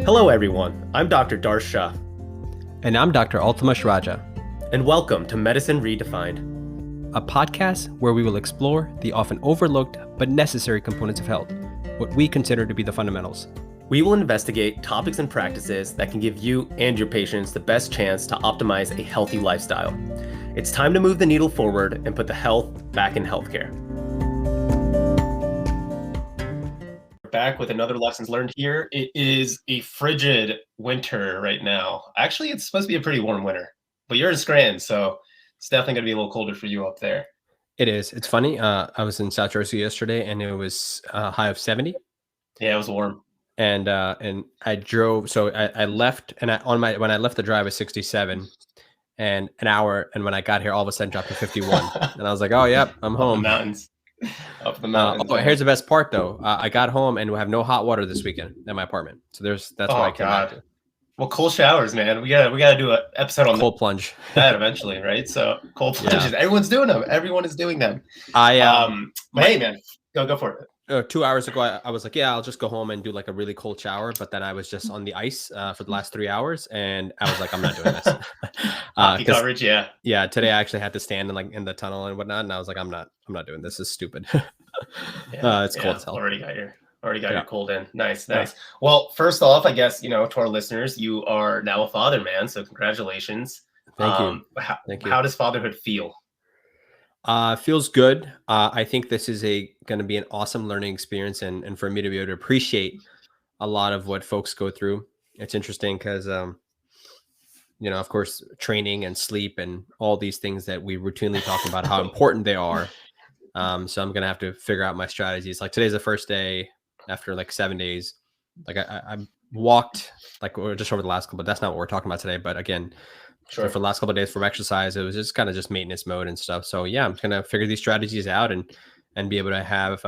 Hello everyone, I'm Dr. Darsh. And I'm Dr. Altamash Raja. And welcome to Medicine Redefined, a podcast where we will explore the often overlooked but necessary components of health, what we consider to be the fundamentals. We will investigate topics and practices that can give you and your patients the best chance to optimize a healthy lifestyle. It's time to move the needle forward and put the health back in healthcare. We're back with another Lessons Learned here. It is a frigid winter right now. Actually, it's supposed to be a pretty warm winter, but you're in Scranton, so it's definitely going to be a little colder for you up there. It is. It's funny. I was in South Jersey yesterday, and it was a high of 70. Yeah, it was warm. And I drove. So I left, and when I left the drive was 67, and an hour. And when I got here, all of a sudden dropped to 51, and I was like, "Oh, yep, I'm home." Up the mountains. Here's the best part, though. I got home and we have no hot water this weekend at my apartment. So that's why I came back to. Well, cold showers, man. We gotta do an episode on cold plunge that eventually, right? So cold plunges. Yeah. Everyone's doing them. Everyone is doing them. Hey, man, go for it. 2 hours ago, I was like, yeah, I'll just go home and do like a really cold shower. But then I was just on the ice for the last 3 hours, and I was like, I'm not doing this. Hockey coverage, yeah. Yeah, today I actually had to stand in the tunnel and whatnot, and I was like, I'm not doing this. This is stupid. It's cold as hell. Already got your cold in. Nice. Well, first off, I guess, to our listeners, you are now a father, man. So congratulations. Thank you. How does fatherhood feel? Feels good. I think this is going to be an awesome learning experience, and for me to be able to appreciate a lot of what folks go through. It's interesting because, of course, training and sleep and all these things that we routinely talk about how important they are. So I'm going to have to figure out my strategies. Like today's the first day after like 7 days. Like I walked like just over the last couple, but that's not what we're talking about today. But again, sure. For the last couple of days from exercise, it was just kind of just maintenance mode and stuff. So yeah, I'm going to figure these strategies out and be able to have,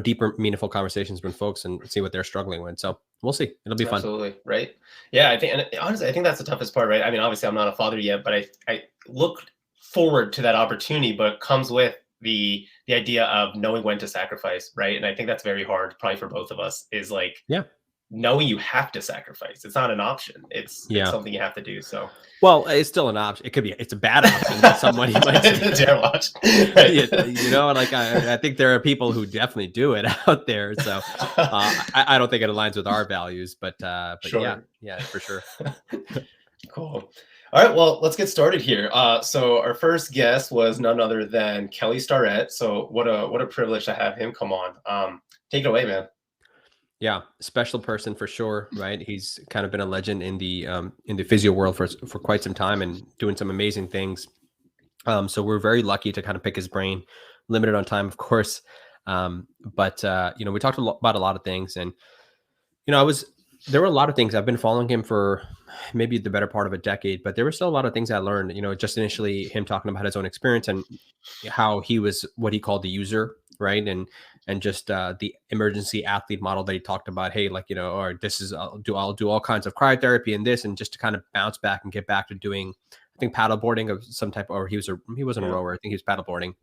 deeper, meaningful conversations with folks and see what they're struggling with. So we'll see. It'll be fun. Absolutely. Right. Yeah. Honestly, I think that's the toughest part, right? I mean, obviously I'm not a father yet, but I look forward to that opportunity, but it comes with the idea of knowing when to sacrifice. Right. And I think that's very hard probably for both of us is like, knowing you have to sacrifice. It's not an option. It's something you have to do. So, well, it's still an option. It could be. It's a bad option. But someone you might say, it's a terrible option. Like I think there are people who definitely do it out there. So I don't think it aligns with our values. But sure. yeah, for sure. Cool. All right. Well, let's get started here. So our first guest was none other than Kelly Starrett. So what a privilege to have him come on. Take it away, man. Yeah, special person for sure, right? He's kind of been a legend in the physio world for quite some time and doing some amazing things. So we're very lucky to kind of pick his brain. Limited on time, of course, but we talked about a lot of things, and there were a lot of things. I've been following him for maybe the better part of a decade, but there were still a lot of things I learned. Just initially him talking about his own experience and how he was what he called the user, right? And just the emergency athlete model that he talked about. Hey, or this is I'll do all kinds of cryotherapy and this, and just to kind of bounce back and get back to doing, I think, paddleboarding of some type, or he wasn't a rower. I think he was paddleboarding.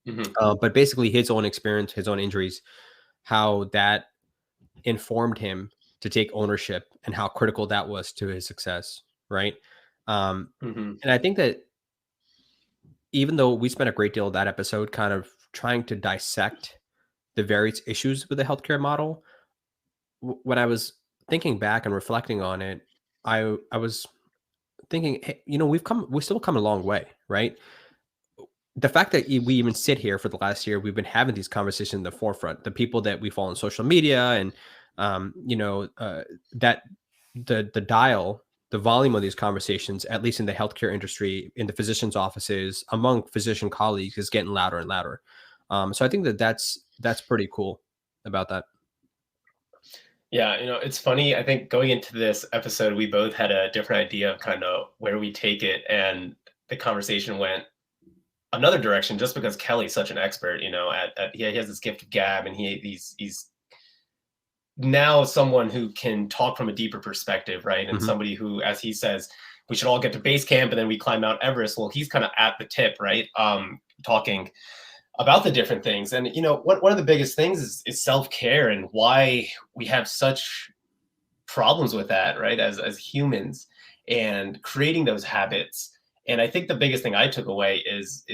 Mm-hmm. But basically his own experience, his own injuries, how that informed him to take ownership and how critical that was to his success. Right. And I think that even though we spent a great deal of that episode kind of trying to dissect the various issues with the healthcare model, when I was thinking back and reflecting on it, I was thinking, hey, we've still come a long way, right? The fact that we even sit here for the last year, we've been having these conversations in the forefront, the people that we follow on social media and, that the volume of these conversations, at least in the healthcare industry, in the physicians' offices, among physician colleagues, is getting louder and louder. So I think that's pretty cool about that. Yeah, it's funny. I think going into this episode, we both had a different idea of kind of where we take it, and the conversation went another direction just because Kelly's such an expert. He has this gift of gab, and he's now someone who can talk from a deeper perspective, right? And somebody who, as he says, we should all get to base camp and then we climb Mount Everest. Well, he's kind of at the tip, right? Talking about the different things. And, one of the biggest things is self-care, and why we have such problems with that, right? As humans, and creating those habits. And I think the biggest thing I took away is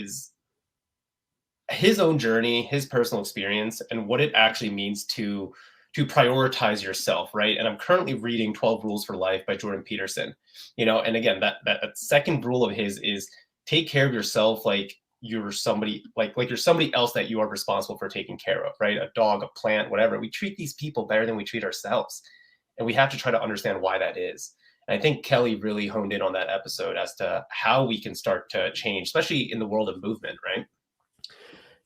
his own journey, his personal experience, and what it actually means to prioritize yourself, right? And I'm currently reading 12 Rules for Life by Jordan Peterson. And again, that second rule of his is take care of yourself like you're somebody like you're somebody else that you are responsible for taking care of, right? A dog, a plant, whatever. We treat these people better than we treat ourselves. And we have to try to understand why that is. And I think Kelly really honed in on that episode as to how we can start to change, especially in the world of movement, right?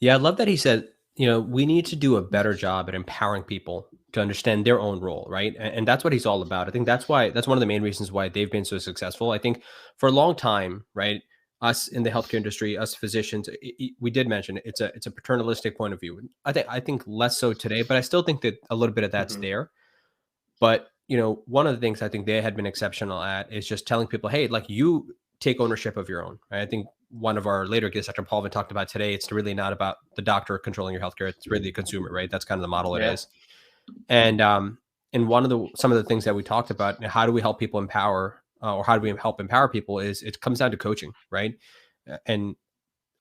Yeah, I love that he said, we need to do a better job at empowering people to understand their own role, right? And that's what he's all about. I think that's one of the main reasons why they've been so successful. I think for a long time, right, us in the healthcare industry, us physicians, we did mention it's a paternalistic point of view. I think less so today, but I still think that a little bit of that's Mm-hmm. there. But one of the things I think they had been exceptional at is just telling people, hey, like you take ownership of your own. Right? I think one of our later guests, Dr. Paulvin, talked about today. It's really not about the doctor controlling your healthcare. It's really the consumer, right? That's kind of the model it Yeah. is. And some of the things that we talked about, how do we help people empower, or how do we help empower people? Is it comes down to coaching, right? And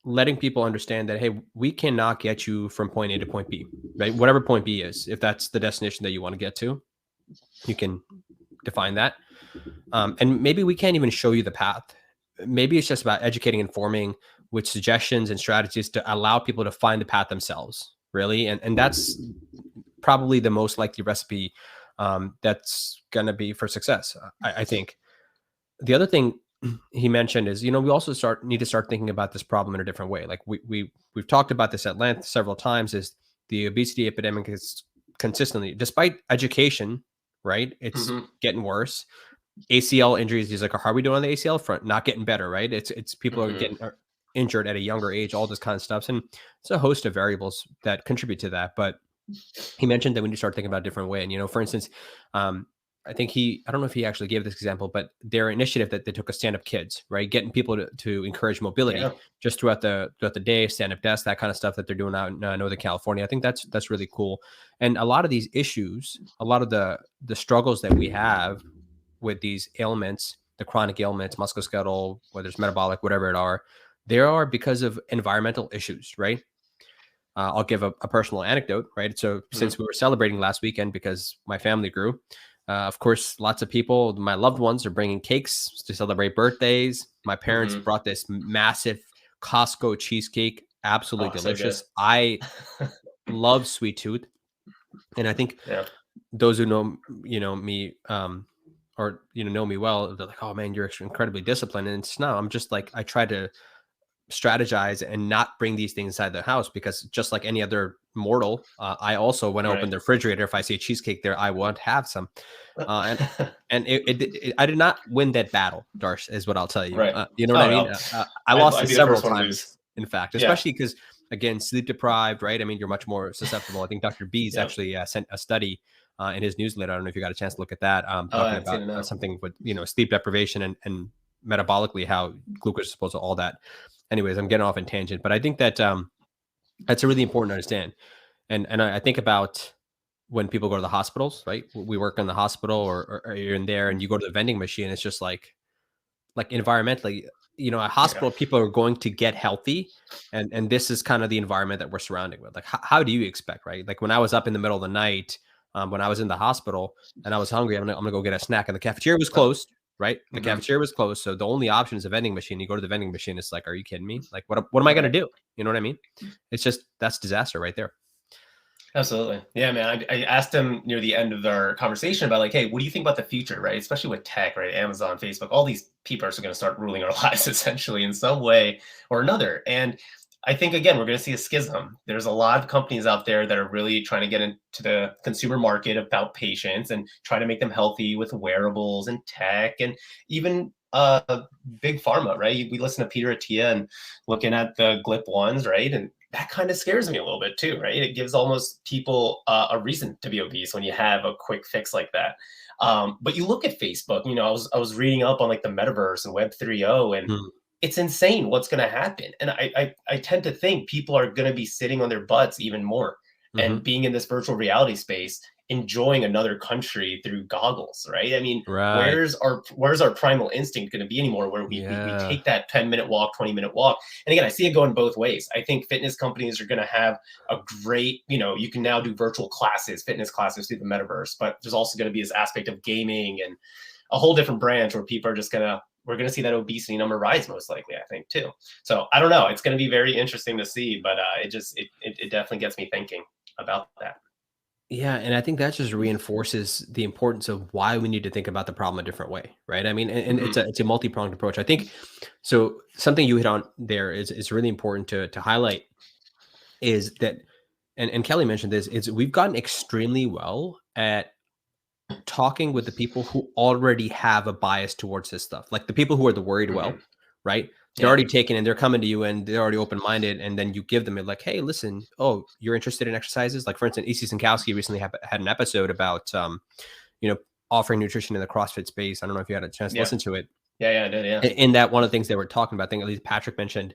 letting people understand that, hey, we cannot get you from point A to point B, right? Whatever point B is, if that's the destination that you want to get to, you can define that. And maybe we can't even show you the path. Maybe it's just about educating, informing with suggestions and strategies to allow people to find the path themselves, really. And that's probably the most likely recipe that's going to be for success, I think. The other thing he mentioned is, we also need to start thinking about this problem in a different way. Like we've talked about this at length several times, is the obesity epidemic is consistently, despite education, right? It's Mm-hmm. getting worse. ACL injuries, he's like, how are we doing on the ACL front? Not getting better, right? It's people are getting injured at a younger age, all this kind of stuff. And it's a host of variables that contribute to that. But he mentioned that we need to start thinking about a different way. And, for instance, I think I don't know if he actually gave this example, but their initiative that they took a stand-up kids, right? Getting people to encourage mobility just throughout the day, stand-up desks, that kind of stuff that they're doing out in Northern California. I think that's really cool. And a lot of these issues, a lot of the struggles that we have with these ailments, the chronic ailments, musculoskeletal, whether it's metabolic, whatever it are, they are because of environmental issues, right? I'll give a personal anecdote, right? So since we were celebrating last weekend because my family grew, of course, lots of people, my loved ones, are bringing cakes to celebrate birthdays. My parents brought this massive Costco cheesecake, absolutely delicious. So I love sweet tooth. And I think those who know me, or know me well, they're like, oh man, you're incredibly disciplined. And it's no, I'm just like, I try to strategize and not bring these things inside the house, because just like any other mortal, I also, when I open the refrigerator, if I see a cheesecake there, I want to have some. And I did not win that battle, Darsh, is what I'll tell you. You know what I mean? No. I lost it several times, in fact, especially because, again, sleep deprived, right? I mean, you're much more susceptible. I think Dr. B's actually sent a study in his newsletter. I don't know if you got a chance to look at that, talking about something with, sleep deprivation and metabolically how glucose is supposed to, all that. Anyways, I'm getting off in tangent, but I think that that's really important to understand. And I think about when people go to the hospitals, right? We work in the hospital, or you're in there and you go to the vending machine. It's just like environmentally, a hospital, people are going to get healthy. And this is kind of the environment that we're surrounding with. Like, how do you expect, right? Like when I was up in the middle of the night, when I was in the hospital and I was hungry, I'm gonna go get a snack, and the cafeteria was closed. Right. The cafeteria was closed. So the only option is a vending machine. You go to the vending machine. It's like, are you kidding me? Like, what am I going to do? You know what I mean? It's just, that's disaster right there. Absolutely. Yeah, man. I asked him near the end of our conversation about like, hey, what do you think about the future, right? Especially with tech, right? Amazon, Facebook, all these people are going to start ruling our lives essentially in some way or another. And I think, again, we're going to see a schism. There's a lot of companies out there that are really trying to get into the consumer market about patients and try to make them healthy with wearables and tech, and even big pharma, right? We listen to Peter Attia and looking at the GLP-1s, right? And that kind of scares me a little bit too, right? It gives almost people a reason to be obese when you have a quick fix like that. But you look at Facebook, I was reading up on like the metaverse and Web 3.0, and it's insane what's going to happen. And I tend to think people are going to be sitting on their butts even more and being in this virtual reality space. enjoying another country through goggles, right? I mean, Right. where's our primal instinct going to be anymore, where we Yeah. take that 10-minute walk, 20-minute walk? And again, I see it going both ways. I think fitness companies are going to have a great, you can now do virtual classes, fitness classes through the metaverse, but there's also going to be this aspect of gaming and a whole different branch where people are just we're going to see that obesity number rise most likely, I think, too. So I don't know. It's going to be very interesting to see, but it definitely gets me thinking about that. Yeah, and I think that just reinforces the importance of why we need to think about the problem a different way, right? I mean, and Hmm. it's a multi-pronged approach. I think so. Something you hit on there is really important to highlight is that, and Kelly mentioned this, is we've gotten extremely well at talking with the people who already have a bias towards this stuff, like the people who are the worried Hmm. well, right? They're Yeah. already taken and they're coming to you and they're already open-minded. And then you give them it like, hey, listen, oh, you're interested in exercises? Like, for instance, E.C. Sinkowski recently had an episode about, you know, offering nutrition in the CrossFit space. I don't know if you had a chance to Yeah. listen to it. Yeah. I did. Yeah. In that, one of the things they were talking about, I think at least Patrick mentioned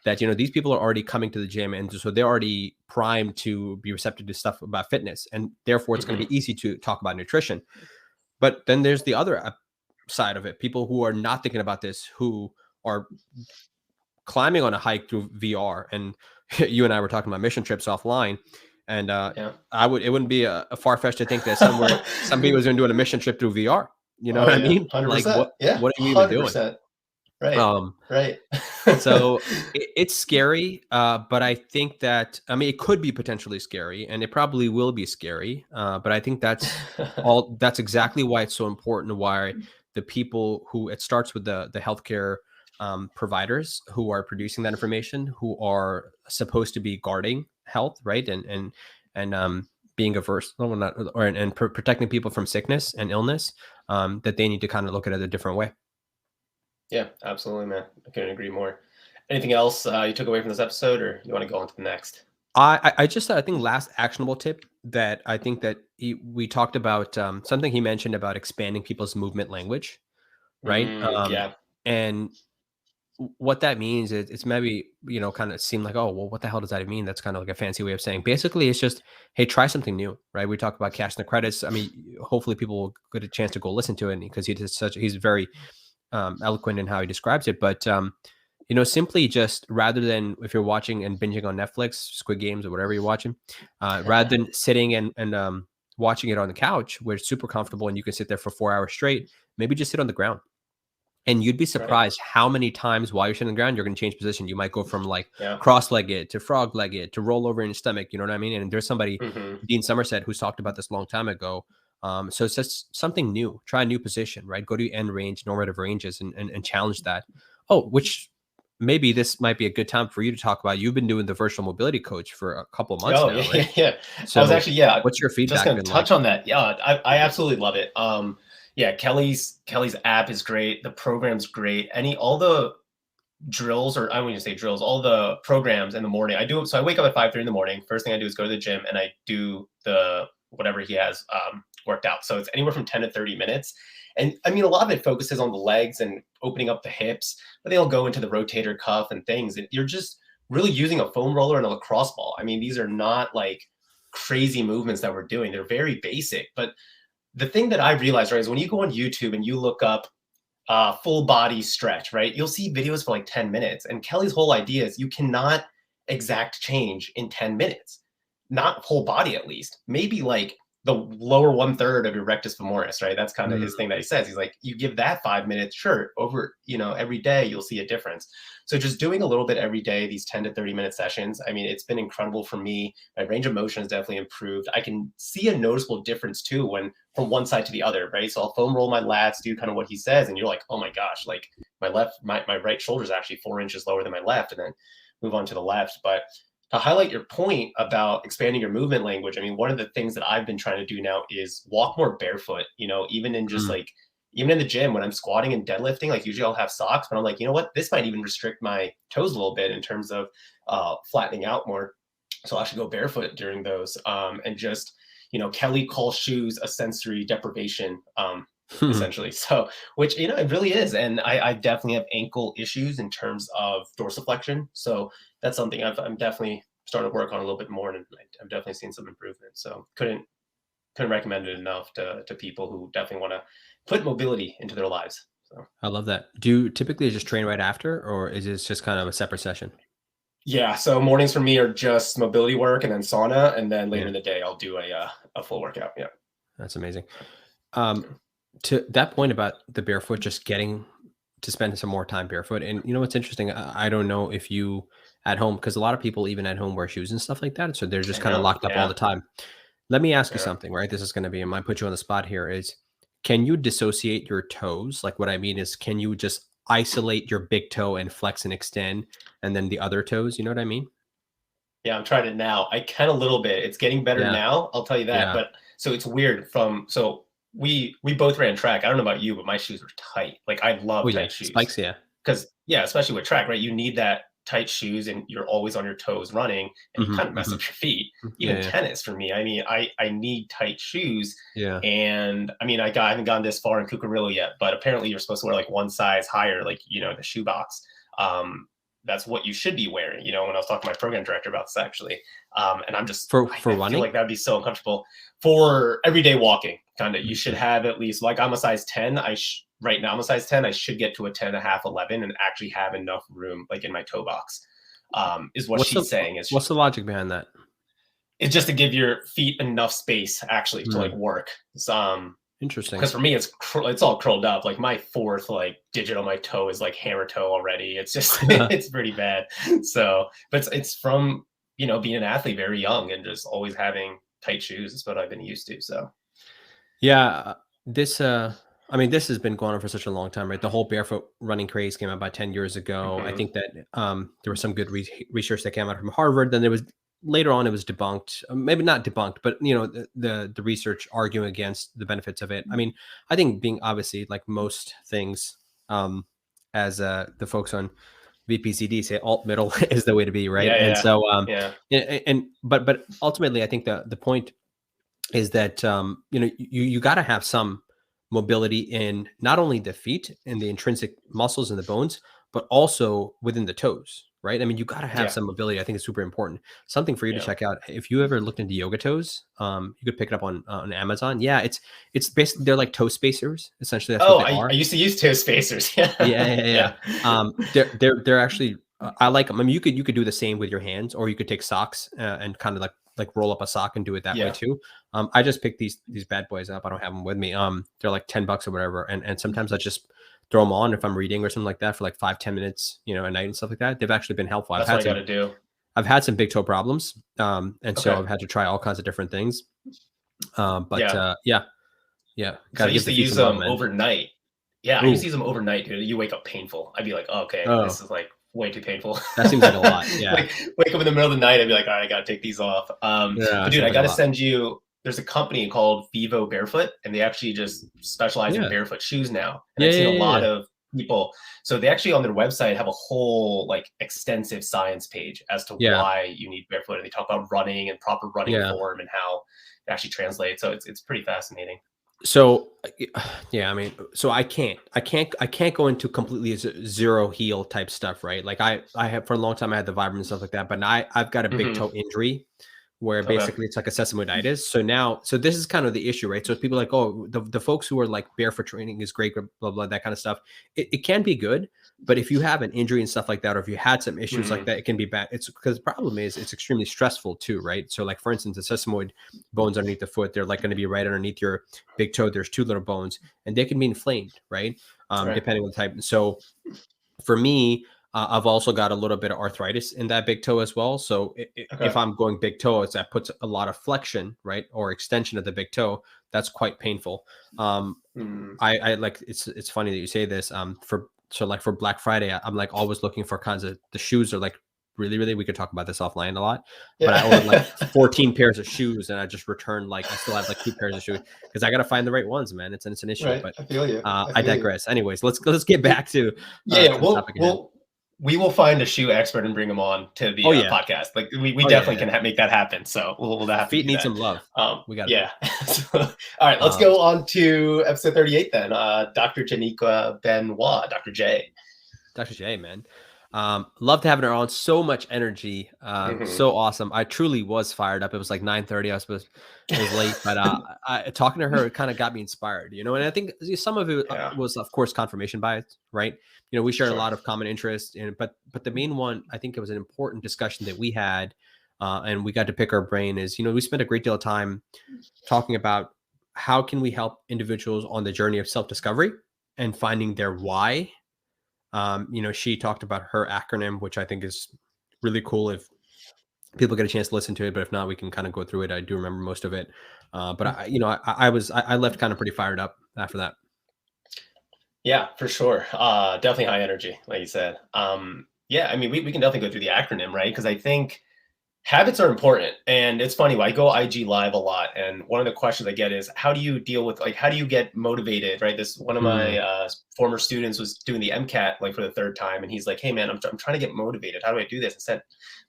that, these people are already coming to the gym, and so they're already primed to be receptive to stuff about fitness. And therefore, it's going to Hmm. be easy to talk about nutrition. But then there's the other side of it, people who are not thinking about this, who are climbing on a hike through VR. And you and I were talking about mission trips offline. And Yeah. it wouldn't be a far fetched to think that some people is doing a mission trip through VR. You know Oh what I yeah, mean? Like 100%. Yeah, what are you even doing? 100%. Right. Um, Right. so it's scary, but I think that, I mean, it could be potentially scary, and it probably will be scary. But I think that's exactly why it's so important. Why the people who, it starts with the healthcare providers who are producing that information, who are supposed to be guarding health, right, and being averse, no, not, or and protecting people from sickness and illness, that they need to kind of look at it a different way. Yeah, absolutely, man. I couldn't agree more. Anything else you took away from this episode, or you want to go on to the next? I just, I think, last actionable tip that I think that we talked about, something he mentioned about expanding people's movement language, right? Yeah. And what that means is, it's maybe, kind of seem like, oh, well, what the hell does that mean? That's kind of like a fancy way of saying, basically, it's just, hey, try something new, right? We talk about cashing the credits. I mean, hopefully people will get a chance to go listen to it, because he's very eloquent in how he describes it. But simply, just rather than, if you're watching and binging on Netflix, Squid Games or whatever you're watching, rather than sitting and watching it on the couch where it's super comfortable and you can sit there for 4 hours straight, maybe just sit on the ground. And you'd be Right. surprised how many times while you're sitting on the ground, you're going to change position. You might go from like Yeah. cross-legged to frog-legged to roll over in your stomach. You know what I mean? And there's somebody, Hmm. Dean Somerset, who's talked about this a long time ago. So it's just something new. Try a new position, right? Go to end range, normative ranges, and challenge that. Oh, which maybe this might be a good time for you to talk about. You've been doing the virtual mobility coach for a couple of months Oh now, yeah, right? yeah, yeah. I was So actually, yeah, what's your just feedback gonna been like? touch on that. Yeah, I absolutely love it. Yeah, Kelly's app is great. The program's great. All the drills, or I wouldn't even say drills, all the programs in the morning. So I wake up at 5:30 in the morning. First thing I do is go to the gym and I do the whatever he has worked out. So it's anywhere from 10 to 30 minutes. And I mean, a lot of it focuses on the legs and opening up the hips, but they'll go into the rotator cuff and things. And you're just really using a foam roller and a lacrosse ball. I mean, these are not like crazy movements that we're doing. They're very basic. But the thing that I realized, right, is when you go on YouTube and you look up full body stretch, right? You'll see videos for like 10 minutes. And Kelly's whole idea is you cannot exact change in 10 minutes, not whole body at least. Maybe like the lower 1/3 of your rectus femoris, right? That's kind of his thing that he says. He's like, you give that 5 minutes, sure, over, every day, you'll see a difference. So just doing a little bit every day, these 10 to 30-minute sessions, I mean, it's been incredible for me. My range of motion has definitely improved. I can see a noticeable difference too when from one side to the other, right? So I'll foam roll my lats, do kind of what he says, and you're like, oh my gosh, like my right shoulder is actually 4 inches lower than my left, and then move on to the left. But to highlight your point about expanding your movement language, I mean, one of the things that I've been trying to do now is walk more barefoot, even in just Mm. like, even in the gym when I'm squatting and deadlifting, like usually I'll have socks, but I'm like, you know what? This might even restrict my toes a little bit in terms of flattening out more. So I should go barefoot during those. And just, Kelly calls shoes a sensory deprivation, essentially. So, which, it really is. And I definitely have ankle issues in terms of dorsiflexion. So that's something I'm definitely starting to work on a little bit more. And I've definitely seen some improvement. So couldn't recommend it enough to people who definitely want to put mobility into their lives. So I love that. Do you typically just train right after, or is this just kind of a separate session? yeah, so mornings for me are just mobility work and then sauna, and then later Yeah, in the day I'll do a full workout. Yeah. that's amazing. Um, to that point about the barefoot, just getting to spend some more time barefoot. And you know what's interesting? I don't know if you at home, because a lot of people even at home wear shoes and stuff like that, so they're just I kind of know. locked up all Yeah. the time. Let me ask you Yeah. something, right? This is going to be, I might put you on the spot here. Is can you dissociate your toes? Like what I mean is, can you just isolate your big toe and flex and extend, and then the other toes? You know what I mean? Yeah, I'm trying it now. I can a little bit. It's getting better Yeah, now, I'll tell you that. yeah. But so it's weird so we both ran track. I don't know about you, but my shoes were tight. Like I Oh love yeah, tight shoes. spikes. Yeah, Because yeah, especially with track, right? You need that tight shoes and you're always on your toes running and you hmm kind of mess hmm up your feet. yeah, Even yeah, tennis for me. I mean, I need tight shoes. yeah. And I mean, I haven't gone this far in Cucurullo yet, but apparently you're supposed to wear like one size higher, like, the shoebox. That's what you should be wearing, when I was talking to my program director about this actually. And For I feel running. like that'd be so uncomfortable for everyday walking. Kind of, you should Mhm. have at least, like I'm a size 10. Right now I'm a size 10. I should get to a 10 and a half, 11, and actually have enough room like in my toe box. Is what What's the she's saying. what's the logic behind that? It's just to give your feet enough space actually to like Hmm, work. interesting. Because for me it's all curled up. Like my fourth like digit on my toe is like hammer toe already. It's just it's pretty bad. So, but it's from being an athlete very young and just always having tight shoes is what I've been used to. So Yeah, this I mean this has been going on for such a long time, right? The whole barefoot running craze came out about 10 years ago. I mhm. think that there was some good research that came out from Harvard. Then there was later on it was debunked. Maybe not debunked, but the research arguing against the benefits of it. I mean, I think being obviously like most things as the folks on VPCD say alt middle is the way to be, right? Yeah, And yeah, so yeah, and but ultimately I think the point is that you got to have some mobility in not only the feet and the intrinsic muscles and the bones, but also within the toes, right? I mean, you got to have yeah, some mobility. I think it's super important. Something for you to yeah. check out. If you ever looked into yoga toes, you could pick it up on Amazon. Yeah, it's basically they're like toe spacers. Essentially, that's what Oh, they I are. used to use toe spacers. Yeah, Yeah, yeah, yeah. yeah, They're actually I like them. I mean, you could do the same with your hands, or you could take socks and kind of like roll up a sock and do it that way yeah. too. I just picked these bad boys up. I don't have them with me. They're like $10 or whatever, and sometimes I just throw them on if I'm reading or something like that for like 5-10 minutes, a night and stuff like that. They've actually been helpful. That's what I got to do. I've had some big toe problems, and so Okay. I've had to try all kinds of different things. But Yeah. yeah, yeah, got So I to give used the to feet use some love, them man. overnight. Yeah, I used to Ooh, use them overnight, dude. You wake up painful. I'd be like, oh, okay, oh, this is like way too painful. that seems like a lot. Yeah, Like wake up in the middle of the night, I'd be like, all right, I gotta take these off. yeah, But it dude, seems I like a gotta lot. send you. There's a company called Vivo Barefoot, and they actually just specialize in Yeah, barefoot shoes now. And yeah, I've seen yeah, a yeah, lot yeah. of people. So they actually on their website have a whole like extensive science page as to Yeah, why you need barefoot, and they talk about running and proper running yeah. form and how it actually translates. So it's pretty fascinating. So, yeah, I mean, so I can't go into completely zero heel type stuff, right? Like I have for a long time I had the Vibram and stuff like that, but now I've got a big Hmm. toe injury where Okay. basically it's like a sesamoiditis. So this is kind of the issue, right? So people are like, oh, the folks who are like barefoot training is great, blah blah, that kind of stuff. It can be good, but if you have an injury and stuff like that, or if you had some issues like Hmm. that, it can be bad. It's because the problem is it's extremely stressful too, right? So like for instance, the sesamoid bones underneath the foot, they're like going to be right underneath your big toe. There's two little bones, and they can be inflamed, right? Right. Depending on the type. So for me, I've also got a little bit of arthritis in that big toe as well. So if Okay. I'm going big toe, it's that puts a lot of flexion, right, or extension of the big toe. That's quite painful. Um, Mm. I like it's funny that you say this. For so like for Black Friday, I'm like always looking for kinds of the shoes are like really we could talk about this offline a lot. But I ordered like Yeah. 14 pairs of shoes and I just returned like I still have like 2 pairs of shoes because I got to find the right ones, man. It's an issue, Right. but I feel you. I I feel you. digress. Anyways, let's get back Yeah. Yeah. to the topic at hand. We will find a shoe expert and bring him on to the Oh yeah, podcast. Like we oh yeah, definitely yeah. can make that happen. So we'll have to Feet do need that. some love. We got to do Yeah. it. So, all right. Let's Um, go on to episode 38 then. Dr. Janeeka Benoit, Dr. J. Dr. J, man. Loved having her on. So much energy. Mhm. So awesome. I truly was fired up. It was like 9:30. I was supposed, it was late, but talking to her, it kind of got me inspired, you know, and I think some of it Yeah, was, of course, confirmation bias, right? You know, we shared a sure. lot of common interests in, but the main one, I think it was an important discussion that we had, and we got to pick our brain is, you know, we spent a great deal of time talking about how can we help individuals on the journey of self-discovery and finding their why. You know, she talked about her acronym, which I think is really cool if people get a chance to listen to it. But if not, we can kind of go through it. I do remember most of it. But you know, I left kind of pretty fired up after that. Yeah, for sure. Definitely high energy, like you said. Yeah, I mean, we can definitely go through the acronym, right? Because I think habits are important. And it's funny, I go IG live a lot. And one of the questions I get is, how do you deal with, like, how do you get motivated, right? This one of my Mm, former students was doing the MCAT like for the third time. And he's like, hey, man, I'm trying to get motivated. How do I do this? I said,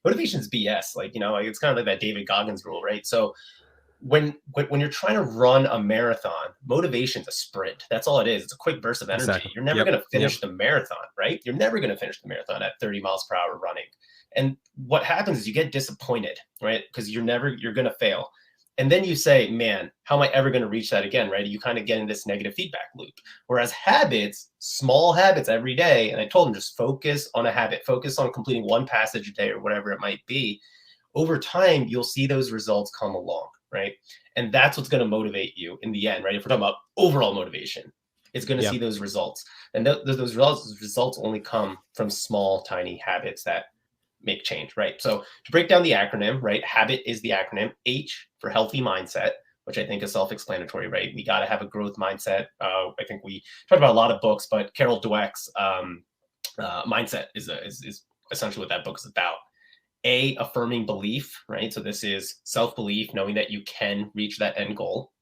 motivation's BS. Like, you know, like, it's kind of like that David Goggins rule, right? So when you're trying to run a marathon, motivation's a sprint. That's all it is. It's a quick burst of energy. exactly. You're never Yep. going to Yep. finish the marathon, right? You're never going to finish the marathon at 30 miles per hour running. And what happens is you get disappointed, right? Because you're going to fail. And then you say, man, how am I ever going to reach that again, right? You kind of get in this negative feedback loop. Whereas habits, small habits every day, and I told them just focus on a habit, focus on completing one passage a day or whatever it might be. Over time, you'll see those results come along, right? And that's what's going to motivate you in the end, right? If we're talking about overall motivation, it's going to see Yep. those results. And those results only come from small, tiny habits that make change, right? So to break down the acronym, right? Habit is the acronym. H for healthy mindset, which I think is self-explanatory, right? We got to have a growth mindset. I think we talked about a lot of books, but Carol Dweck's mindset is essentially what that book is about. A, affirming belief, right? So this is self-belief, knowing that you can reach that end goal.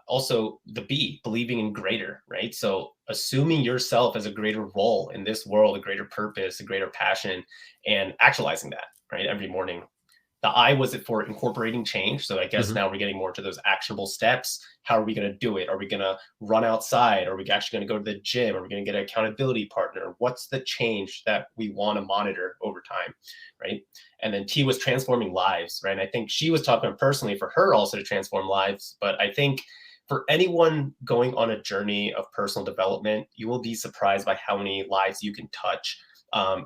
Also the B, believing in greater, right? So assuming yourself as a greater role in this world, a greater purpose, a greater passion, and actualizing that, right? Every morning. The I was it for incorporating change. So I guess Hmm. now we're getting more to those actionable steps. How are we going to do it? Are we going to run outside? Are we actually going to go to the gym? Are we going to get an accountability partner? What's the change that we want to monitor over time? Right. And then T was transforming lives. Right. And I think she was talking personally for her also to transform lives. But I think for anyone going on a journey of personal development, you will be surprised by how many lives you can touch,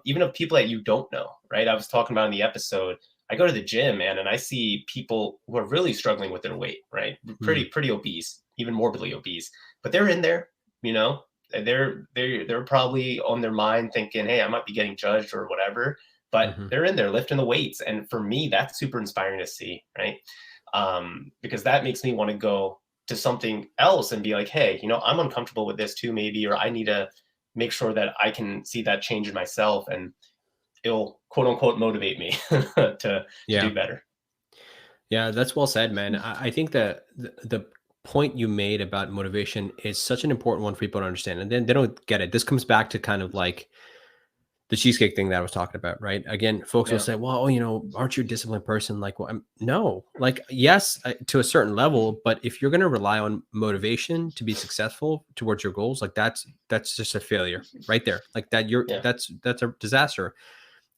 even of people that you don't know. Right. I was talking about in the episode, I go to the gym, man, and I see people who are really struggling with their weight, right? Mm, Pretty obese, even morbidly obese, but they're in there, you know. They're probably on their mind thinking, "Hey, I might be getting judged or whatever," but hmm. they're in there lifting the weights, and for me, that's super inspiring to see, right? Because that makes me want to go to something else and be like, "Hey, you know, I'm uncomfortable with this too, maybe, or I need to make sure that I can see that change in myself and." It'll quote unquote motivate me to Yeah. do better. Yeah, that's well said, man. I think that the point you made about motivation is such an important one for people to understand, and then they don't get it. This comes back to kind of like the cheesecake thing that I was talking about, right? Again, folks will Yeah, say, "Well, oh, you know, aren't you a disciplined person?" Like, well, no, like, yes, to a certain level, but if you're going to rely on motivation to be successful towards your goals, like that's just a failure right there. Like that, yeah, that's a disaster.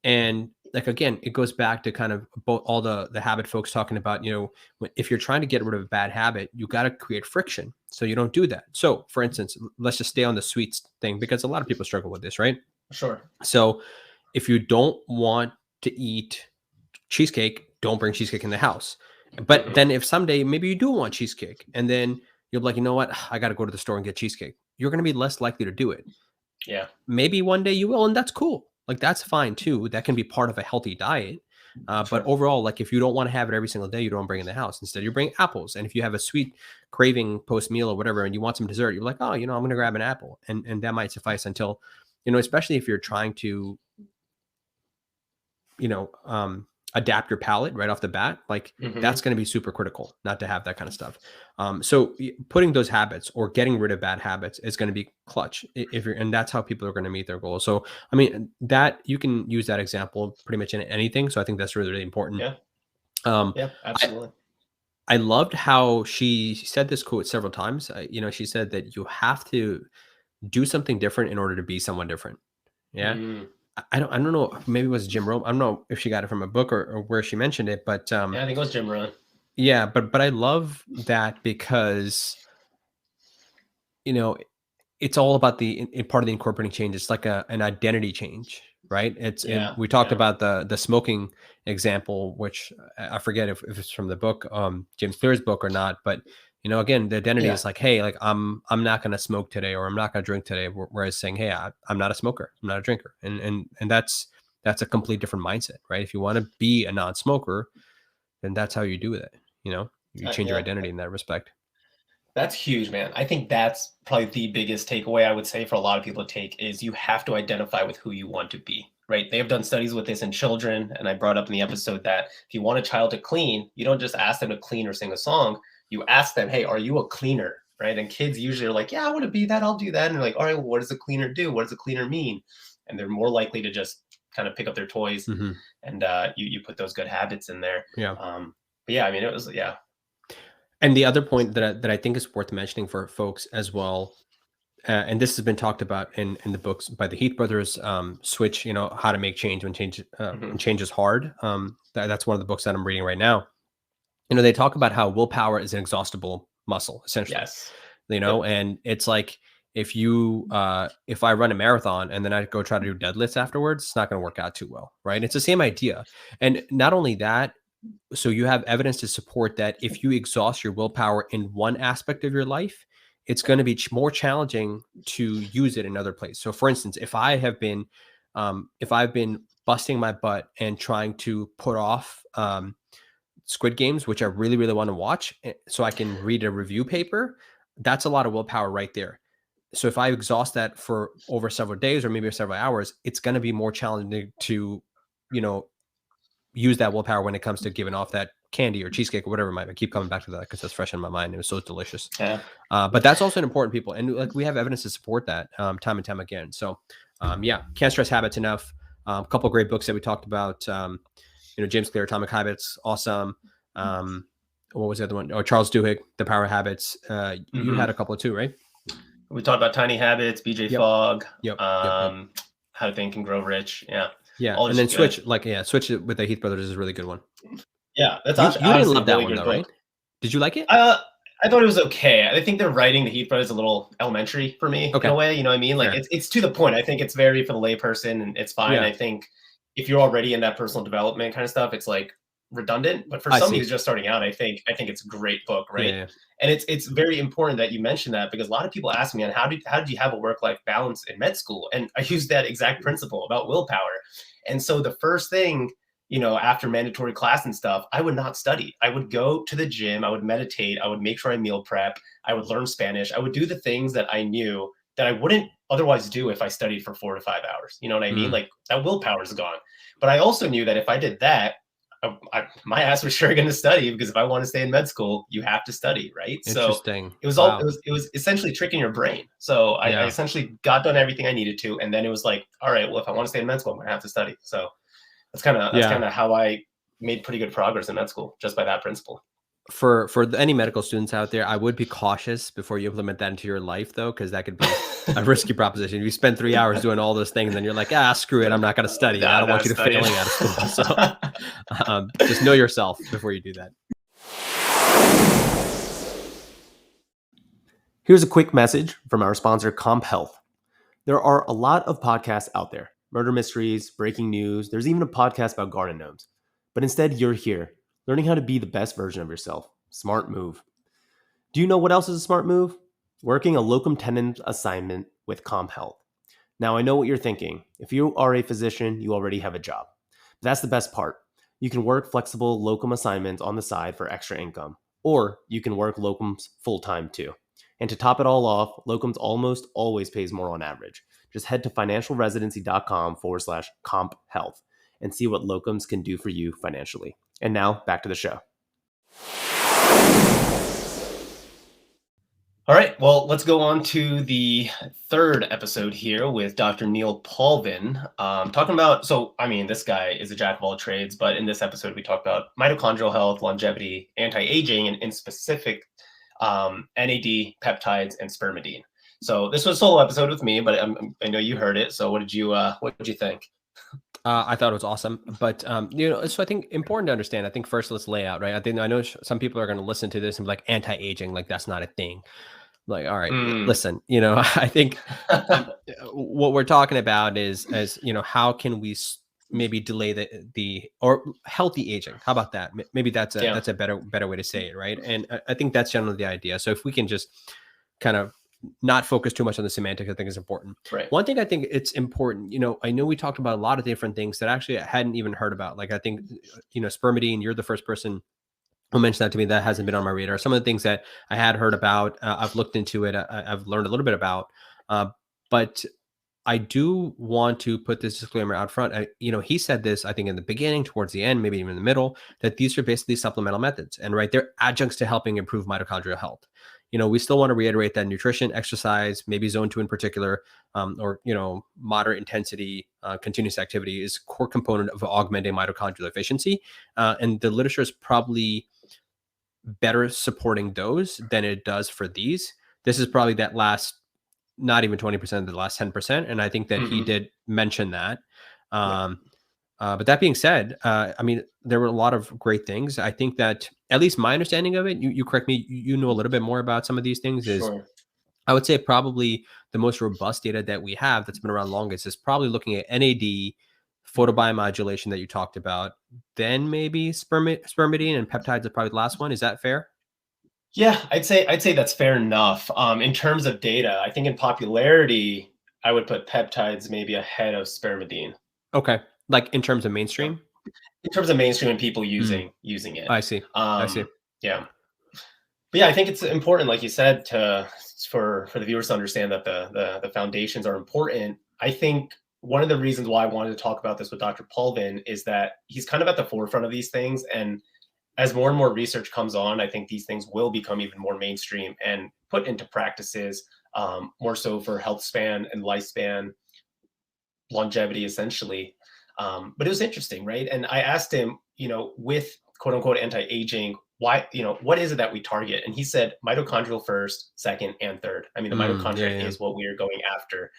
And like again, it goes back to kind of both all the habit folks talking about, you know, if you're trying to get rid of a bad habit, you got to create friction so you don't do that. So, for instance, let's just stay on the sweets thing because a lot of people struggle with this, right? sure. So if you don't want to eat cheesecake, don't bring cheesecake in the house. But Hmm. then if someday maybe you do want cheesecake and then you're like, you know what, I got to go to the store and get cheesecake, you're going to be less likely to do it. Yeah, Maybe one day you will, and that's cool. Like that's fine too. That can be part of a healthy diet. But sure. overall, like if you don't want to have it every single day, you don't bring it in the house. Instead, you bring apples. And if you have a sweet craving post meal or whatever, and you want some dessert, you're like, oh, you know, I'm going to grab an apple, and that might suffice until, you know, especially if you're trying to, you know, adapt your palate right off the bat, like that's Hmm. going to be super critical not to have that kind of stuff. So putting those habits or getting rid of bad habits is going to be clutch if you're, and that's how people are going to meet their goals. So, I mean, that you can use that example pretty much in anything. So I think that's really, really important. Yeah, Um, yeah, I, absolutely. I loved how she said this quote several times. You know, she said that you have to do something different in order to be someone different. Yeah. Mm. I don't know. Maybe it was Jim Rome. I don't know if she got it from a book or where she mentioned it, but Yeah, I think it was Jim Rohn. yeah, but I love that because you know it's all about part of the incorporating change. It's like an identity change, right? And Yeah, we talked yeah, about the smoking example, which I forget if it's from the book, James Clear's book or not, but again, the identity yeah. is like, hey, like I'm not going to smoke today, or I'm not going to drink today. Whereas saying, hey, I'm not a smoker, I'm not a drinker, and that's a complete different mindset, right? If you want to be a non-smoker, then that's how you do it. You change your Yeah. identity in that respect. That's huge, man. I think that's probably the biggest takeaway I would say for a lot of people to take is you have to identify with who you want to be, right? They have done studies with this in children. And I brought up in the episode that if you want a child to clean, you don't just ask them to clean or sing a song. You ask them, hey, are you a cleaner? Right. And kids usually are like, yeah, I want to be that. I'll do that. And they're like, all right, well, what does a cleaner do? What does a cleaner mean? And they're more likely to just kind of pick up their toys Hmm. and you put those good habits in there. Yeah. But yeah, I mean, it was, yeah. And the other point that I think is worth mentioning for folks as well, and this has been talked about in the books by the Heath brothers, Switch, how to make change Mhm. when change is hard. That's one of the books that I'm reading right now. They talk about how willpower is an exhaustible muscle, essentially. Yes. Yep. And it's like if I run a marathon and then I go try to do deadlifts afterwards, it's not going to work out too well, right? It's the same idea. And not only that, so you have evidence to support that if you exhaust your willpower in one aspect of your life, it's going to be more challenging to use it in other places. So for instance, if I've been busting my butt and trying to put off Squid Games, which I really, really want to watch, so I can read a review paper, that's a lot of willpower right there. So if I exhaust that for over several days or maybe several hours, it's going to be more challenging to, you know, use that willpower when it comes to giving off that candy or cheesecake or whatever it might be. I keep coming back to that because that's fresh in my mind. It was so delicious. Yeah. But that's also an important people. And like we have evidence to support that time and time again. So yeah, can't stress habits enough. A couple of great books that we talked about. James Clear, Atomic Habits, awesome. What was the other one? Oh, Charles Duhigg, The Power of Habits. You Mhm. had a couple too, right? We talked about Tiny Habits, BJ Yep. Fogg, Yep. How to Think and Grow Rich. Yeah. Yeah. All And then just good. Switch it with the Heath Brothers is a really good one. Yeah, that's You didn't honestly a love that really one good though, right? book. Did you like it? I thought it was okay. I think the writing, the Heath Brothers, is a little elementary for me in Okay. a way. You know what I mean? Like Fair. it's to the point. I think it's very for the layperson, and it's fine. Yeah. I think if you're already in that personal development kind of stuff, it's like redundant. But for I somebody see. who's just starting out, I think it's a great book, right? Yeah. And it's very important that you mention that because a lot of people ask me, and how did you have a work life balance in med school? And I use that exact principle about willpower. And so the first thing after mandatory class and stuff, I would not study. I would go to the gym, I would meditate, I would make sure I meal prep, I would learn Spanish, I would do the things that I knew that I wouldn't otherwise do if I studied for 4 to 5 hours. You know what I mean? Mm, Like that willpower is gone. But I also knew that if I did that, my ass was sure going to study because if I want to stay in med school, you have to study, right? So interesting. it was all Wow. it was essentially tricking your brain. So I Yeah. essentially got done everything I needed to, and then it was like, all right, well, if I want to stay in med school, I'm going to have to study. So that's Yeah. kind of how I made pretty good progress in med school just by that principle. For any medical students out there, I would be cautious before you implement that into your life, though, because that could be a risky proposition. If you spend 3 hours doing all those things, and then you're like, screw it, I'm not going to study. I Nah, don't want not you to studying. failing out of school. So just know yourself before you do that. Here's a quick message from our sponsor, Comp Health. There are a lot of podcasts out there, murder mysteries, breaking news. There's even a podcast about garden gnomes. But instead, you're here, learning how to be the best version of yourself. Smart move. Do you know what else is a smart move? Working a locum tenens assignment with Comp Health. Now, I know what you're thinking. If you are a physician, you already have a job. But that's the best part. You can work flexible locum assignments on the side for extra income, or you can work locums full-time too. And to top it all off, locums almost always pays more on average. Just head to financialresidency.com/comp health and see what locums can do for you financially. And now back to the show. All right, well, let's go on to the third episode here with Dr. Neil Paulvin, talking about, this guy is a jack of all trades, but in this episode, we talked about mitochondrial health, longevity, anti-aging, and in specific, NAD, peptides, and spermidine. So this was a solo episode with me, but I know you heard it. So what did you think? I thought it was awesome, but so I think important to understand. I think first let's lay out, right? I know some people are going to listen to this and be like anti-aging, like that's not a thing. Like, all right, Mm. listen, I think what we're talking about is, as how can we maybe delay the or healthy aging? How about that? Maybe that's a Yeah. better way to say it, right? And I think that's generally the idea. So if we can just kind of not focus too much on the semantics, I think is important. Right. One thing I think it's important, I know we talked about a lot of different things that actually I hadn't even heard about. Like I think, spermidine, you're the first person who mentioned that to me. That hasn't been on my radar. Some of the things that I had heard about, I've looked into it. I've learned a little bit about, but I do want to put this disclaimer out front. He said this, I think, in the beginning, towards the end, maybe even in the middle, that these are basically supplemental methods, and right, they're adjuncts to helping improve mitochondrial health. We still want to reiterate that nutrition, exercise, maybe zone 2 in particular, or moderate intensity, continuous activity is core component of augmenting mitochondrial efficiency, and the literature is probably better supporting those than it does for these. This is probably that last, not even 20% of the last 10%. And I think that he Mm-hmm. did mention that. Yeah. But that being said, there were a lot of great things. I think that at least my understanding of it, you correct me, you know a little bit more about some of these things, is Sure. I would say probably the most robust data that we have that's been around longest is probably looking at NAD, photobiomodulation that you talked about, then maybe spermidine and peptides are probably the last one. Is that fair? Yeah, I'd say that's fair enough. In terms of data, I think in popularity, I would put peptides maybe ahead of spermidine. Okay. Like in terms of Yeah. mainstream? In terms of mainstream and people Mm, using it. I see. I see. Yeah. But yeah, I think it's important, like you said, for the viewers to understand that the foundations are important. I think one of the reasons why I wanted to talk about this with Dr. Paulvin is that he's kind of at the forefront of these things, and as more and more research comes on, I think these things will become even more mainstream and put into practices, more so for health span and lifespan longevity, essentially. But it was interesting, right? And I asked him, with quote unquote anti-aging, why, what is it that we target? And he said mitochondrial first, second, and third. I mean, the Yeah, mitochondria yeah. is what we are going after,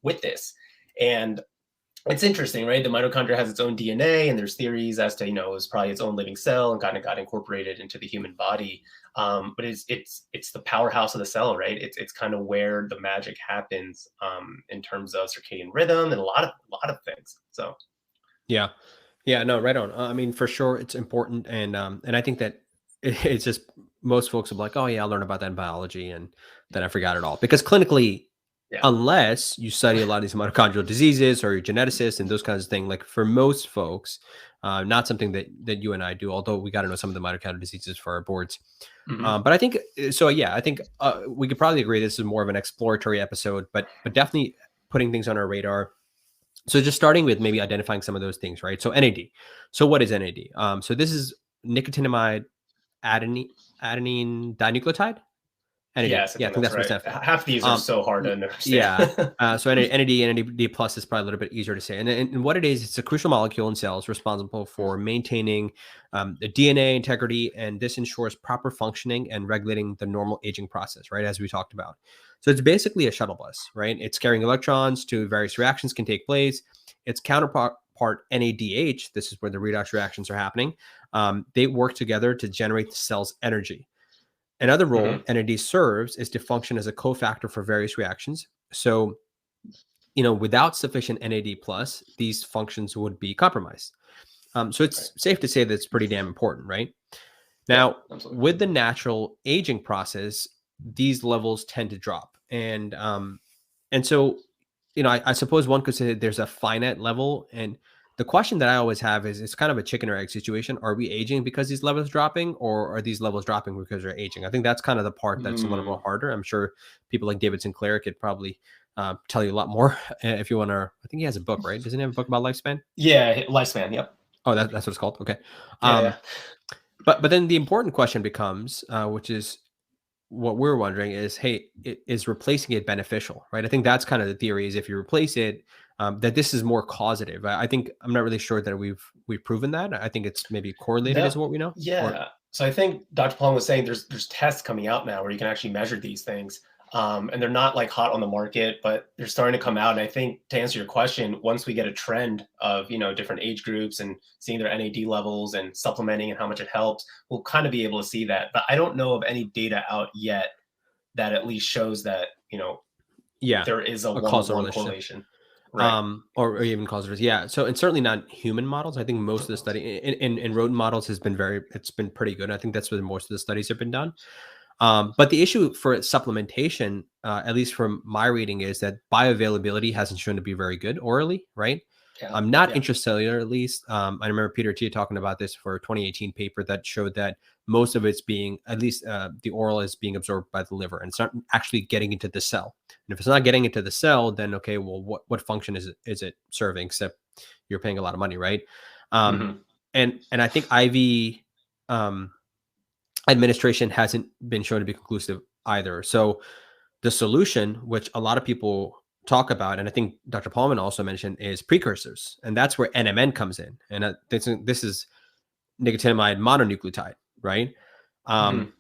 with this. And it's interesting, right? The mitochondria has its own DNA, and there's theories as to, it was probably its own living cell and kind of got incorporated into the human body. But it's the powerhouse of the cell, right? It's kind of where the magic happens, in terms of circadian rhythm and a lot of things. So Yeah. Yeah, no, right on. I mean, for sure, it's important, and I think that it's just most folks are like, oh yeah, I'll learn about that in biology, and then I forgot it all. Because clinically, yeah, unless you study a lot of these mitochondrial diseases or you're geneticist and those kinds of things, like for most folks, not something that you and I do. Although we got to know some of the mitochondrial diseases for our boards. hmm, But I think so. Yeah, I think we could probably agree this is more of an exploratory episode, but definitely putting things on our radar. So just starting with maybe identifying some of those things, right? So NAD. So what is NAD? So this is nicotinamide adenine dinucleotide. NAD. yes, I Yeah, I think think that's that's what it right. stands for. Half these are Um, so hard y- to understand. yeah. So NAD plus is probably a little bit easier to say. And what it is, it's a crucial molecule in cells responsible for maintaining the DNA integrity, and this ensures proper functioning and regulating the normal aging process, right? As we talked about. So it's basically a shuttle bus, right? It's carrying electrons to various reactions can take place. Its counterpart NADH, this is where the redox reactions are happening. They work together to generate the cell's energy. Another role Hmm. NAD serves is to function as a cofactor for various reactions. So, without sufficient NAD plus, these functions would be compromised. So Right. it's safe to say that it's pretty damn important, right? Yeah, Now, absolutely. with the natural aging process, these levels tend to drop, and so I suppose one could say that there's a finite level. And the question that I always have is, it's kind of a chicken or egg situation. Are we aging because these levels dropping, or are these levels dropping because we're aging? I think that's kind of the part that's a little bit Mm. harder. I'm sure people like David Sinclair could probably tell you a lot more if you want to. I think he has a book, right? Doesn't he have a book about lifespan? Yeah, lifespan. Yep. Oh, that's what it's called. Okay. Yeah, yeah. Um, but then the important question becomes, which is what we're wondering is, hey, is replacing it beneficial, right? I think that's kind of the theory, is if you replace it, that this is more causative. I think I'm not really sure that we've proven that. I think it's maybe correlated No, is what we know. Or yeah. So I think Dr. Plum was saying there's tests coming out now where you can actually measure these things. And they're not like hot on the market, but they're starting to come out. And I think to answer your question, once we get a trend of, different age groups and seeing their NAD levels and supplementing and how much it helps, we'll kind of be able to see that. But I don't know of any data out yet that at least shows that, Yeah, there is a causal one-on-one relationship. correlation. Right. Or even causes. Yeah. So, and certainly not human models. I think most of the study in rodent models it's been pretty good. I think that's where most of the studies have been done. But the issue for supplementation, at least from my reading, is that bioavailability hasn't shown to be very good orally, right? Yeah. Not Yeah. intracellular, at least. I remember Peter Chia talking about this for a 2018 paper that showed that most of it's being, at least the oral is being absorbed by the liver and it's not actually getting into the cell. And if it's not getting into the cell, then okay, well, what function is it serving? Except you're paying a lot of money, right? Mhm. And I think IV administration hasn't been shown to be conclusive either. So the solution, which a lot of people talk about, and I think Dr. Paulvin also mentioned, is precursors, and that's where NMN comes in. And this is nicotinamide mononucleotide, right? Mhm.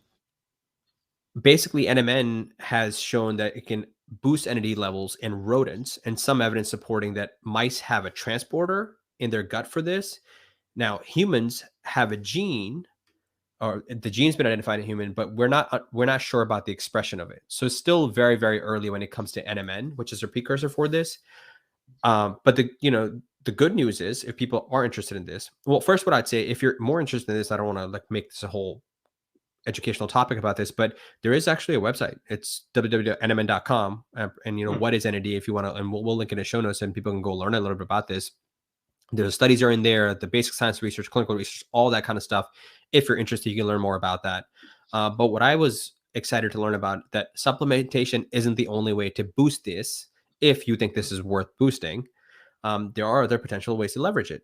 Basically, NMN has shown that it can boost NAD levels in rodents, and some evidence supporting that mice have a transporter in their gut for this. Now, humans have a gene, or the gene's been identified in human, but we're not sure about the expression of it. So it's still very, very early when it comes to NMN, which is a precursor for this. But the good news is, if people are interested in this, well, first, what I'd say, if you're more interested in this, I don't want to like make this a whole educational topic about this, but there is actually a website. It's www.nmn.com. And what is NAD, if you want to, and we'll link in the show notes and people can go learn a little bit about this. The studies are in there, the basic science research, clinical research, all that kind of stuff. If you're interested, you can learn more about that. But what I was excited to learn about, that supplementation isn't the only way to boost this. If you think this is worth boosting, there are other potential ways to leverage it,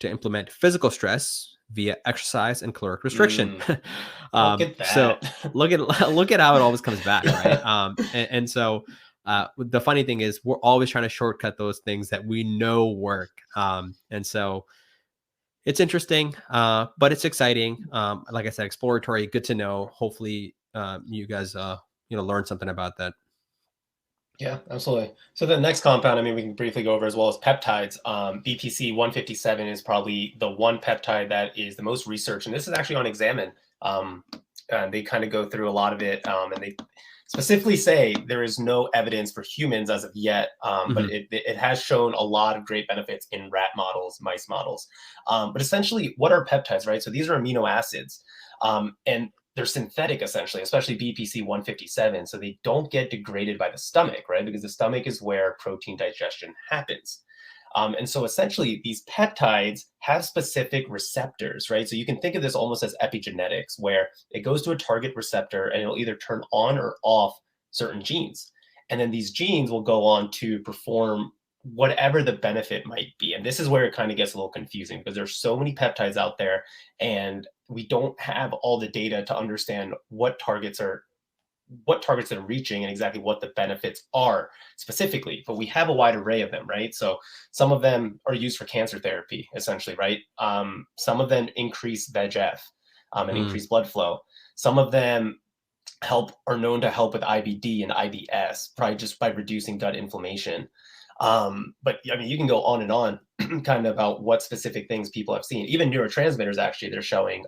to implement physical stress via exercise and caloric restriction. Look at So that. look at how it always comes back, right? And so the funny thing is, we're always trying to shortcut those things that we know work. And so it's interesting, but it's exciting. Like I said, exploratory, good to know. Hopefully, you guys, learn something about that. Yeah, absolutely. So the next compound, I mean, we can briefly go over as well as peptides. BPC 157 is probably the one peptide that is the most researched, and this is actually on Examine. And they kind of go through a lot of it, and they specifically say there is no evidence for humans as of yet, but it has shown a lot of great benefits in rat models, mice models. But essentially, what are peptides, right? So these are amino acids, and they're synthetic essentially, especially BPC 157. So they don't get degraded by the stomach, right? Because the stomach is where protein digestion happens. And so essentially these peptides have specific receptors, right? So you can think of this almost as epigenetics, where it goes to a target receptor and it'll either turn on or off certain genes. And then these genes will go on to perform whatever the benefit might be. And this is where it kind of gets a little confusing, because there's so many peptides out there and we don't have all the data to understand what targets they're reaching and exactly what the benefits are specifically. But we have a wide array of them, right? So some of them are used for cancer therapy, essentially, right? Some of them increase VEGF and increase blood flow. Some of them are known to help with IBD and IBS, probably just by reducing gut inflammation. But I mean, you can go on and on kind of about what specific things people have seen. Even neurotransmitters, actually, they're showing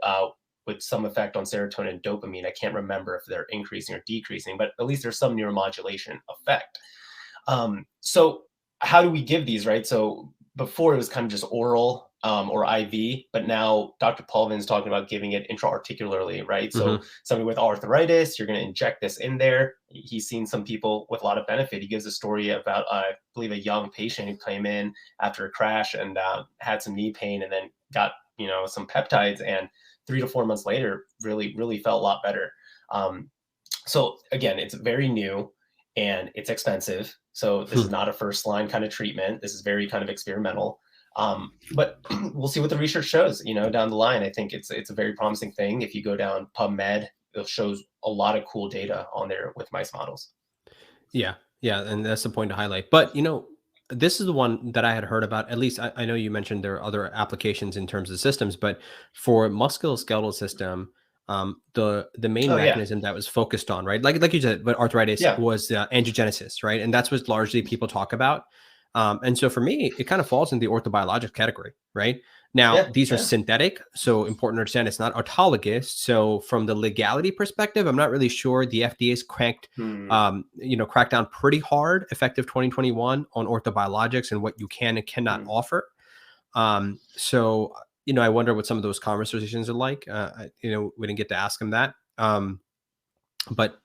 with some effect on serotonin and dopamine. I can't remember if they're increasing or decreasing, but at least there's some neuromodulation effect. So how do we give these, right? So before it was kind of just oral or IV, but now Dr. Paulvin is talking about giving it intra-articularly, right? So somebody with arthritis, you're going to inject this in there. He's seen some people with a lot of benefit. He gives a story about, I believe, a young patient who came in after a crash and had some knee pain and then got, some peptides, and 3 to 4 months later, really felt a lot better. So again, it's very new and it's expensive. So this is not a first line kind of treatment. This is very kind of experimental. But we'll see what the research shows, down the line. I think it's a very promising thing. If you go down PubMed, it shows a lot of cool data on there with mice models. Yeah. And that's the point to highlight. But, this is the one that I had heard about. At least I know you mentioned there are other applications in terms of systems, but for musculoskeletal system, The main mechanism that was focused on, right? Like you said, but arthritis was angiogenesis, right? And that's what largely people talk about. And so for me, it kind of falls in the orthobiologic category, right? Now, these are synthetic, so important to understand it's not autologous. So from the legality perspective, I'm not really sure. The FDA's cracked down pretty hard, effective 2021, on orthobiologics and what you can and cannot offer. So I wonder what some of those conversations are like. We didn't get to ask him that. But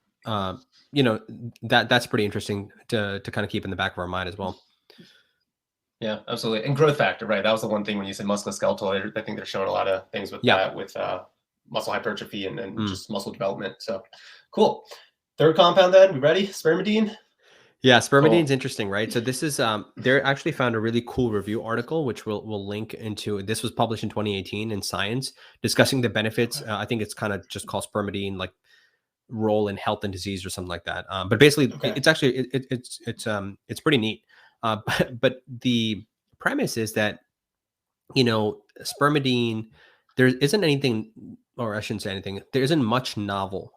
that's pretty interesting to kind of keep in the back of our mind as well. Yeah, absolutely. And growth factor, right? That was the one thing when you said musculoskeletal. I think they're showing a lot of things with that, with muscle hypertrophy and just muscle development. So cool. Third compound then, we ready? Spermidine? Yeah, spermidine's interesting, right? So this is they actually found a really cool review article, which we'll link into. This was published in 2018 in Science, discussing the benefits. I think it's kind of just called spermidine, like role in health and disease or something like that. But basically, it's actually it's pretty neat. But the premise is that spermidine, there isn't anything, or I shouldn't say anything. There isn't much novel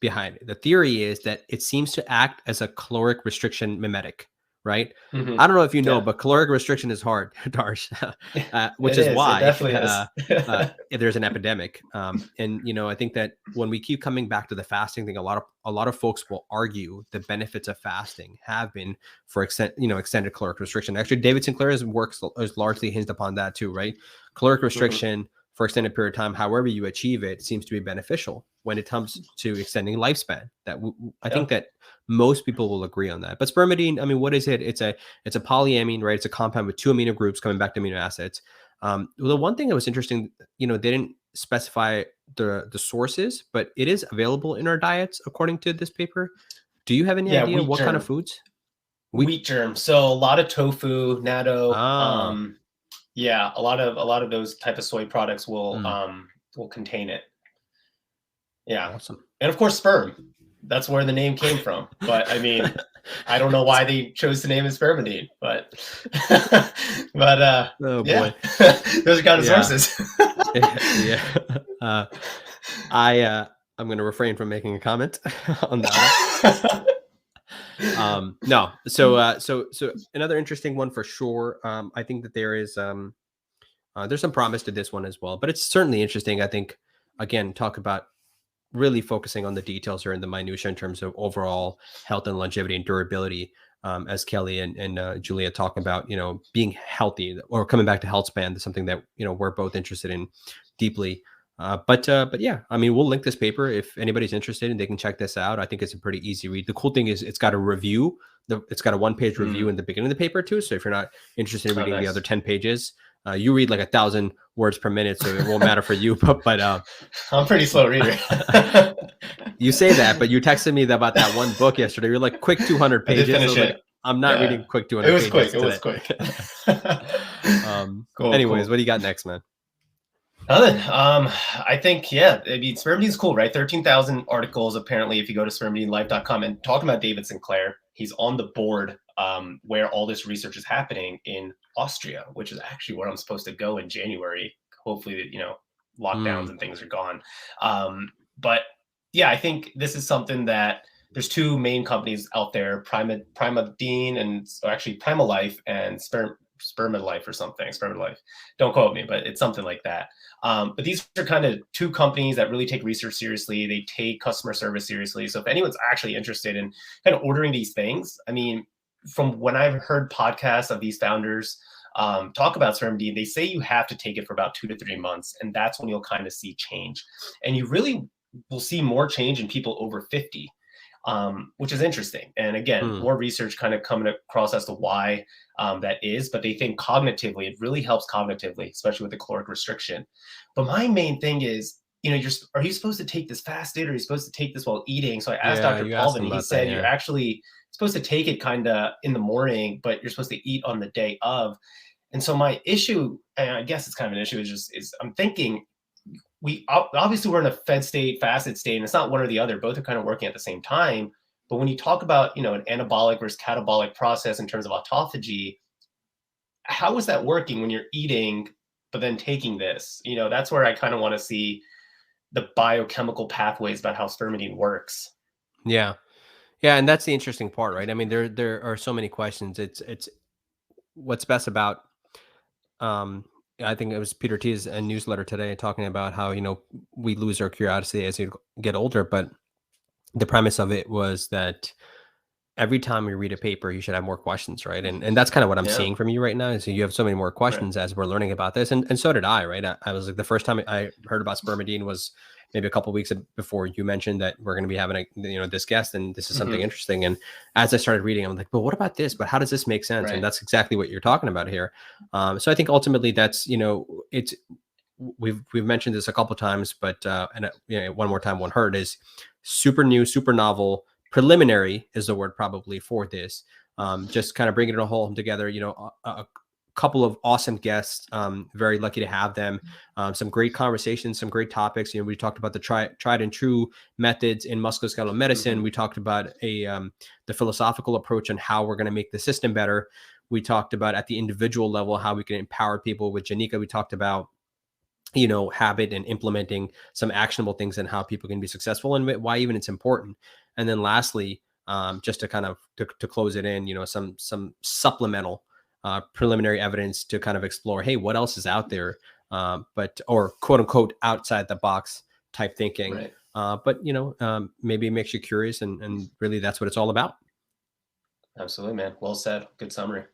behind it. The theory is that it seems to act as a caloric restriction mimetic, right? I don't know if you know, but caloric restriction is hard, Darsh, which is why there's an epidemic. And I think that when we keep coming back to the fasting thing, a lot of folks will argue the benefits of fasting have been for extended caloric restriction. Actually, David Sinclair's work is largely hinged upon that too, right? Caloric restriction for extended period of time, however you achieve it, seems to be beneficial when it comes to extending lifespan. That I think that most people will agree on that. But spermidine, I mean, what is it? It's a polyamine, right? It's a compound with 2 amino groups coming back to amino acids. The one thing that was interesting, they didn't specify the sources, but it is available in our diets according to this paper. Do you have any idea what kind of foods? Wheat germ. So a lot of tofu, natto. A lot of those type of soy products will contain it. Yeah. Awesome. And of course, sperm. That's where the name came from. But I mean, I don't know why they chose to name it spermidine, but oh boy, boy. Those are kind of sources. I'm going to refrain from making a comment on that. No. So another interesting one for sure. I think that there is there's some promise to this one as well, but it's certainly interesting. I think, again, talk about really focusing on the details here in the minutia in terms of overall health and longevity and durability. As Kelly and Julia talk about, being healthy or coming back to health span is something that, we're both interested in deeply. But yeah, I mean, we'll link this paper if anybody's interested and they can check this out. I think it's a pretty easy read. The cool thing is it's got a review. It's got a 1-page review in the beginning of the paper too. So if you're not interested in reading the other 10 pages, you read like 1,000 words per minute, so it won't matter for you. But I'm a pretty slow reader. You say that, but you texted me about that one book yesterday. You're like, quick 200 pages. I was like, I'm not reading quick 200 pages. It was quick. Anyways, what do you got next, man? Nothing. I think, I mean, spermidine's cool, right? 13,000 articles, apparently, if you go to spermidinelife.com. And talking about David Sinclair, he's on the board where all this research is happening in Austria, which is actually where I'm supposed to go in January. Hopefully, lockdowns and things are gone. But yeah, I think this is something that there's 2 main companies out there, Primadine and actually Primalife and Spermidlife or something. Spermidlife. Don't quote me, but it's something like that. But these are kind of 2 companies that really take research seriously. They take customer service seriously. So if anyone's actually interested in kind of ordering these things, I mean, from when I've heard podcasts of these founders talk about spermidine, they say you have to take it for about 2 to 3 months, and that's when you'll kind of see change. And you really will see more change in people over 50, which is interesting. And again, more research kind of coming across as to why that is, but they think cognitively, it really helps cognitively, especially with the caloric restriction. But my main thing is, are you supposed to take this fasted, or are you supposed to take this while eating? So I asked Dr. Paulvin, and he said you're actually supposed to take it kind of in the morning, but you're supposed to eat on the day of. And so my issue, and I guess it's kind of an issue, is I'm thinking, we obviously we're in a fed state, fasted state, and it's not one or the other. Both are kind of working at the same time. But when you talk about, an anabolic versus catabolic process in terms of autophagy, how is that working when you're eating, but then taking this? That's where I kind of want to see, the biochemical pathways about how spermidine works. Yeah. Yeah. And that's the interesting part, right? I mean, there are so many questions. It's what's best about, I think it was Peter T's newsletter today talking about how, we lose our curiosity as you get older, but the premise of it was that every time we read a paper, you should have more questions, right? And that's kind of what I'm Yeah. seeing from you right now. Is you have so many more questions as we're learning about this, and so did I, right? I was like, the first time I heard about spermidine was maybe a couple of weeks before you mentioned that we're going to be having this guest, and this is something interesting. And as I started reading, I'm like, but what about this? But how does this make sense? Right. And that's exactly what you're talking about here. So I think ultimately that's it's we've mentioned this a couple of times, but one more time, one heard is super new, super novel. Preliminary is the word probably for this. Just kind of bringing it all together. A couple of awesome guests. Very lucky to have them. Some great conversations, some great topics. We talked about the tried and true methods in musculoskeletal medicine. We talked about the philosophical approach and how we're going to make the system better. We talked about at the individual level how we can empower people. With Janeeka, we talked about habit and implementing some actionable things and how people can be successful and why even it's important. And then lastly, just to kind of to close it in, some supplemental preliminary evidence to kind of explore, hey, what else is out there, or quote unquote outside the box type thinking. Right. But maybe it makes you curious, and really that's what it's all about. Absolutely, man. Well said. Good summary.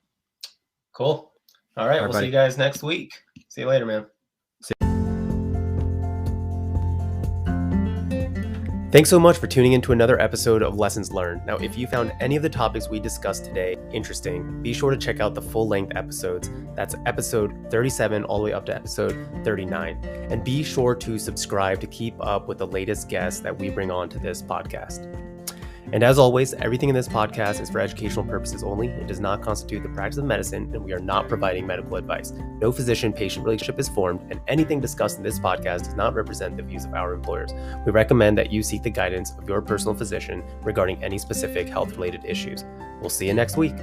Cool. All right. We'll buddy. see you guys next week. See you later, man. Thanks so much for tuning in to another episode of Lessons Learned. Now, if you found any of the topics we discussed today interesting, be sure to check out the full-length episodes. That's episode 37 all the way up to episode 39. And be sure to subscribe to keep up with the latest guests that we bring on to this podcast. And as always, everything in this podcast is for educational purposes only. It does not constitute the practice of medicine, and we are not providing medical advice. No physician-patient relationship is formed, and anything discussed in this podcast does not represent the views of our employers. We recommend that you seek the guidance of your personal physician regarding any specific health-related issues. We'll see you next week.